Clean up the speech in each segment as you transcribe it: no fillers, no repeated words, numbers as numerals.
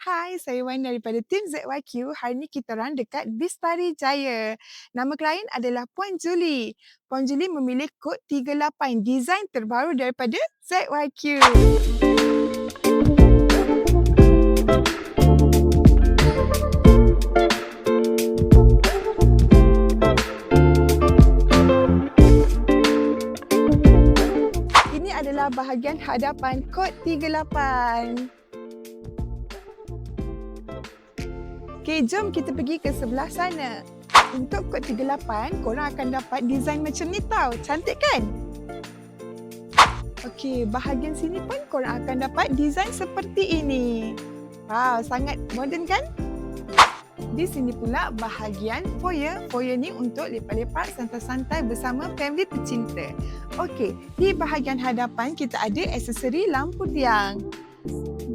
Hai, saya Wan daripada tim ZYQ. Hari ini kita orang dekat Bistari Jaya. Nama klien adalah Puan Julie. Puan Julie memilih kod 38, desain terbaru daripada ZYQ. Ini adalah bahagian hadapan kod 38. Okey, jom kita pergi ke sebelah sana. Untuk kod 38, korang akan dapat desain macam ni tau. Cantik kan? Okey, bahagian sini pun korang akan dapat desain seperti ini. Wow, sangat moden kan? Di sini pula bahagian foyer. Foyer ni untuk lepak-lepak santai-santai bersama family tercinta. Okey, di bahagian hadapan kita ada aksesori lampu tiang.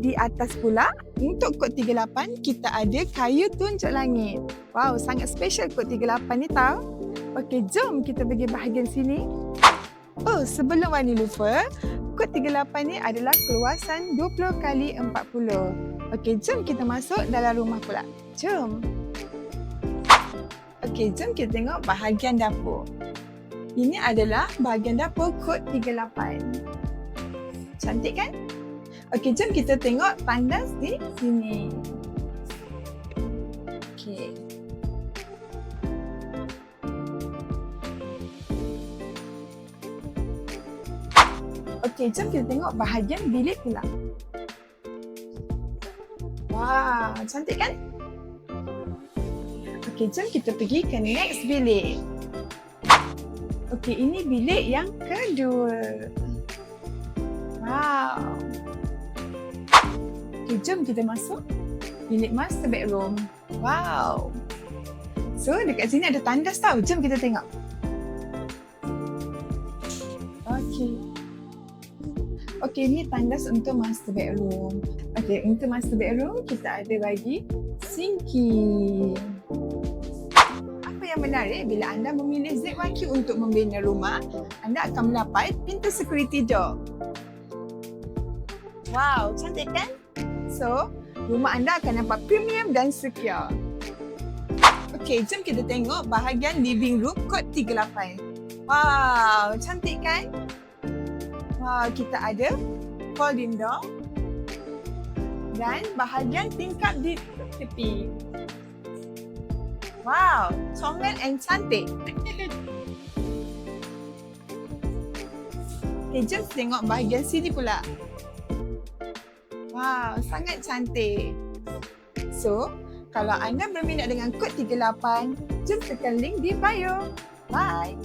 Di atas pula, untuk kod 38, kita ada kayu tunjuk langit. Wow, sangat special kod 38 ni tau. Okey, jom kita pergi bahagian sini. Oh, sebelum Wani lupa, kod 38 ni adalah keluasan 20x40. Okey, jom kita masuk dalam rumah pula. Jom. Okey, jom kita tengok bahagian dapur. Ini adalah bahagian dapur kod 38. Cantik kan? Okey, jom kita tengok tandas di sini. Okey. Okey, jom kita tengok bahagian bilik pula. Wah, cantik kan? Okey, jom kita pergi ke next bilik. Okey, ini bilik yang kedua. Wow. Okay, jom kita masuk bilik master bedroom. Wow. So, dekat sini ada tandas tau. Jom kita tengok. Okey. Okey, ni tandas untuk master bedroom. Okey, untuk master bedroom, kita ada bagi sinki. Apa yang menarik bila anda memilih ZYQ untuk membina rumah, anda akan mendapat pintu security door. Wow, cantik kan? So, rumah anda akan nampak premium dan secure. Okey, jom kita tengok bahagian living room kod 38. Wow, cantik kan? Wow, kita ada folding door dan bahagian tingkap di tepi. Wow, comel and cantik. Okey, jom tengok bahagian sini pula. Wow, sangat cantik. So, kalau anda berminat dengan kod 38, jom tekan link di bio. Bye!